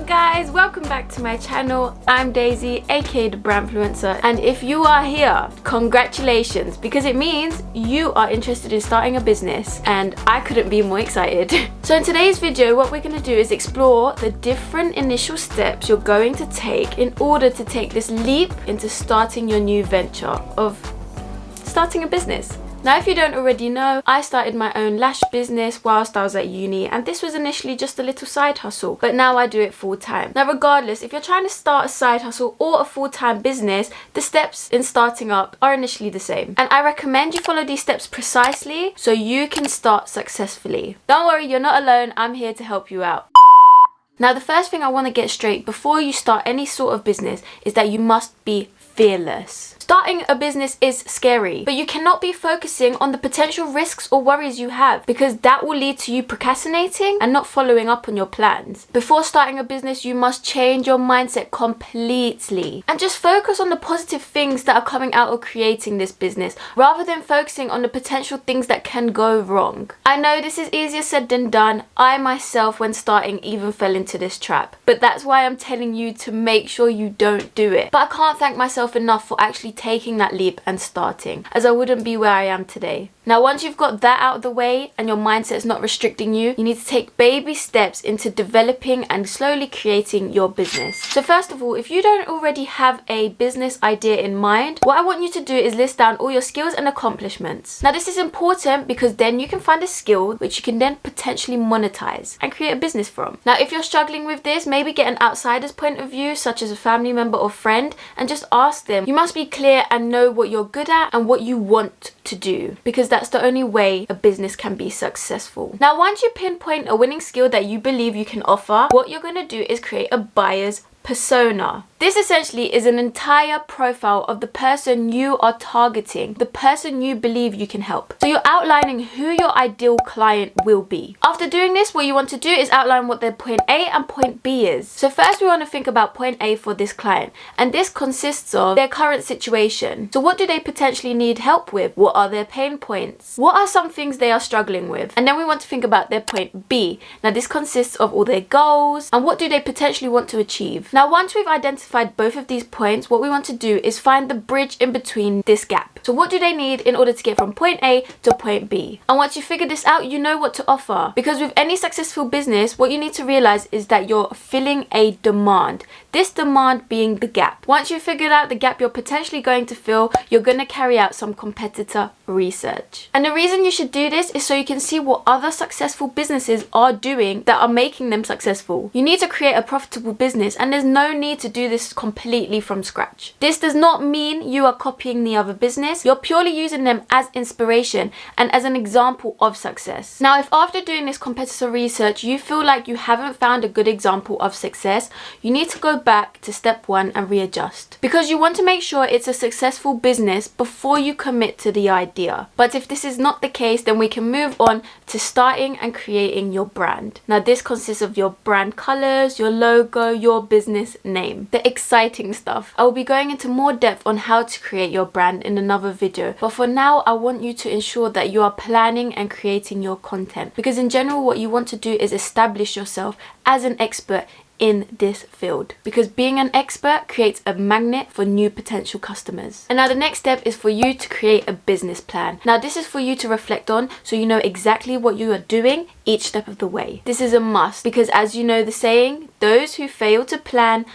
guys, welcome back to my channel. I'm Daisy, aka the Brandfluencer, and if you are here, congratulations, because it means you are interested in starting a business, and I couldn't be more excited. So in today's video, what we're going to do is explore the different initial steps you're going to take in order to take this leap into starting your new venture of starting a business. Now, if you don't already know, I started my own lash business whilst I was at uni, and this was initially just a little side hustle, but now I do it full time. Now, regardless, if you're trying to start a side hustle or a full-time business, the steps in starting up are initially the same. And I recommend you follow these steps precisely so you can start successfully. Don't worry, you're not alone. I'm here to help you out. Now, the first thing I want to get straight before you start any sort of business is that you must be fearless. Starting a business is scary, but you cannot be focusing on the potential risks or worries you have, because that will lead to you procrastinating and not following up on your plans. Before starting a business, you must change your mindset completely and just focus on the positive things that are coming out of creating this business rather than focusing on the potential things that can go wrong. I know this is easier said than done. I myself, when starting, even fell into this trap, but that's why I'm telling you to make sure you don't do it. But I can't thank myself enough for actually taking that leap and starting, as I wouldn't be where I am today. Now, once you've got that out of the way and your mindset is not restricting you, you need to take baby steps into developing and slowly creating your business. So first of all, if you don't already have a business idea in mind, what I want you to do is list down all your skills and accomplishments. Now, this is important because then you can find a skill which you can then potentially monetize and create a business from. Now, if you're struggling with this, maybe get an outsider's point of view, such as a family member or friend, and just ask them. You must be clear and know what you're good at and what you want to do, because that's the only way a business can be successful. Now, once you pinpoint a winning skill that you believe you can offer, what you're going to do is create a buyer's persona. This essentially is an entire profile of the person you are targeting, the person you believe you can help. So you're outlining who your ideal client will be. After doing this, what you want to do is outline what their point A and point B is. So first we want to think about point A for this client, and this consists of their current situation. So what do they potentially need help with? What are their pain points? What are some things they are struggling with? And then we want to think about their point B. Now, this consists of all their goals and what do they potentially want to achieve. Now, once we've identified both of these points, what we want to do is find the bridge in between this gap. So what do they need in order to get from point A to point B? And once you figure this out, you know what to offer. Because with any successful business, what you need to realize is that you're filling a demand. This demand being the gap. Once you've figured out the gap you're potentially going to fill, you're going to carry out some competitor research. And the reason you should do this is so you can see what other successful businesses are doing that are making them successful. You need to create a profitable business, and there's no need to do this completely from scratch. This does not mean you are copying the other business. You're purely using them as inspiration and as an example of success. Now, if after doing this competitor research you feel like you haven't found a good example of success, you need to go back to step one and readjust, because you want to make sure it's a successful business before you commit to the idea. But if this is not the case, then we can move on to starting and creating your brand. Now, this consists of your brand colors, your logo, your business name, the exciting stuff. I will be going into more depth on how to create your brand in another video, but for now I want you to ensure that you are planning and creating your content, because in general what you want to do is establish yourself as an expert in this field, because being an expert creates a magnet for new potential customers. And now the next step is for you to create a business plan. Now, this is for you to reflect on so you know exactly what you are doing each step of the way. This is a must, because as you know the saying, those who fail to plan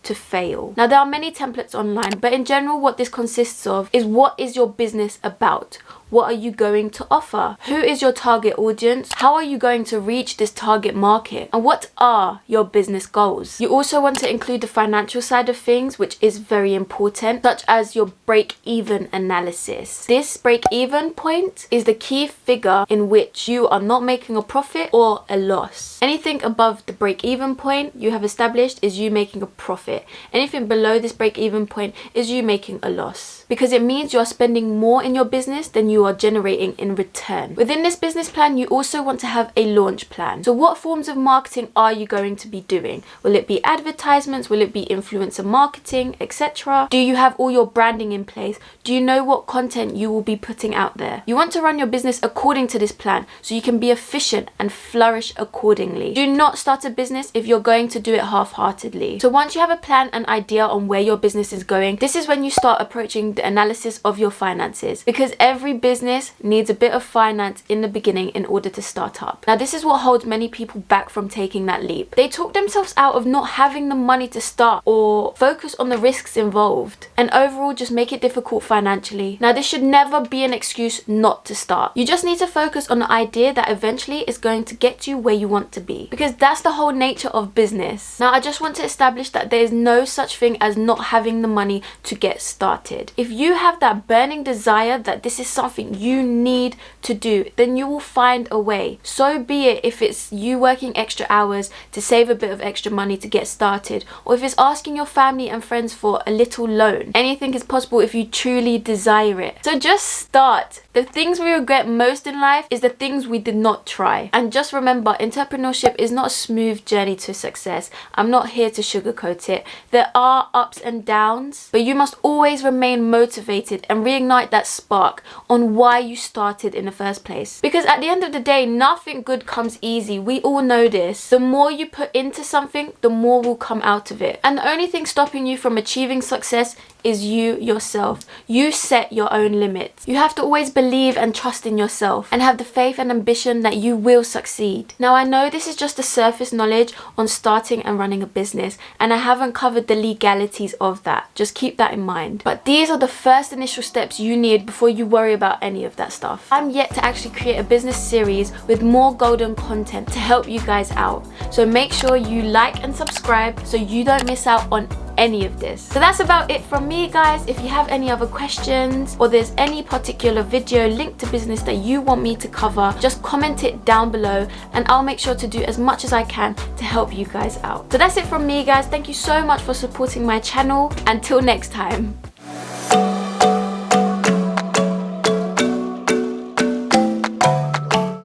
to fail. Now, there are many templates online, but in general what this consists of is, what is your business about? What are you going to offer? Who is your target audience? How are you going to reach this target market? And what are your business goals? You also want to include the financial side of things, which is very important, such as your break-even analysis. This break-even point is the key figure in which you are not making a profit or a loss. Anything above the break-even point you have established is you making a profit. Anything below this break-even point is you making a loss. because it means you are spending more in your business than you are generating in return. Within this business plan, you also want to have a launch plan. So what forms of marketing are you going to be doing? Will it be advertisements? Will it be influencer marketing, etc.? Do you have all your branding in place? Do you know what content you will be putting out there? You want to run your business according to this plan so you can be efficient and flourish accordingly. Do not start a business if you're going to do it half-heartedly. So once you have a plan and idea on where your business is going, this is when you start approaching the analysis of your finances, because every business needs a bit of finance in the beginning in order to start up. Now, this is what holds many people back from taking that leap. They talk themselves out of not having the money to start, or focus on the risks involved, and overall just make it difficult financially. Now, this should never be an excuse not to start. You just need to focus on the idea that eventually is going to get you where you want to be, because that's the whole nature of business. Now, I just want to establish that there is no such thing as not having the money to get started. If you have that burning desire that this is something you need to do, then you will find a way. So be it if it's you working extra hours to save a bit of extra money to get started, or if it's asking your family and friends for a little loan. Anything is possible if you truly desire it. So just start. The things we regret most in life is the things we did not try. And just remember, entrepreneurship is not a smooth journey to success. I'm not here to sugarcoat it. There are ups and downs, but you must always remain motivated and reignite that spark on why you started in the first place. Because at the end of the day, nothing good comes easy. We all know this. The more you put into something, the more will come out of it. And the only thing stopping you from achieving success is you yourself. You set your own limits. You have to always believe and trust in yourself and have the faith and ambition that you will succeed. Now, I know this is just the surface knowledge on starting and running a business, and I haven't covered the legalities of that. Just keep that in mind. But these are the first initial steps you need before you worry about any of that stuff. I'm yet to actually create a business series with more golden content to help you guys out. So make sure you like and subscribe so you don't miss out on any of this. So that's about it from me, guys. If you have any other questions, or there's any particular video linked to business that you want me to cover, just comment it down below and I'll make sure to do as much as I can to help you guys out. So that's it from me, guys. Thank you so much for supporting my channel. Until next time.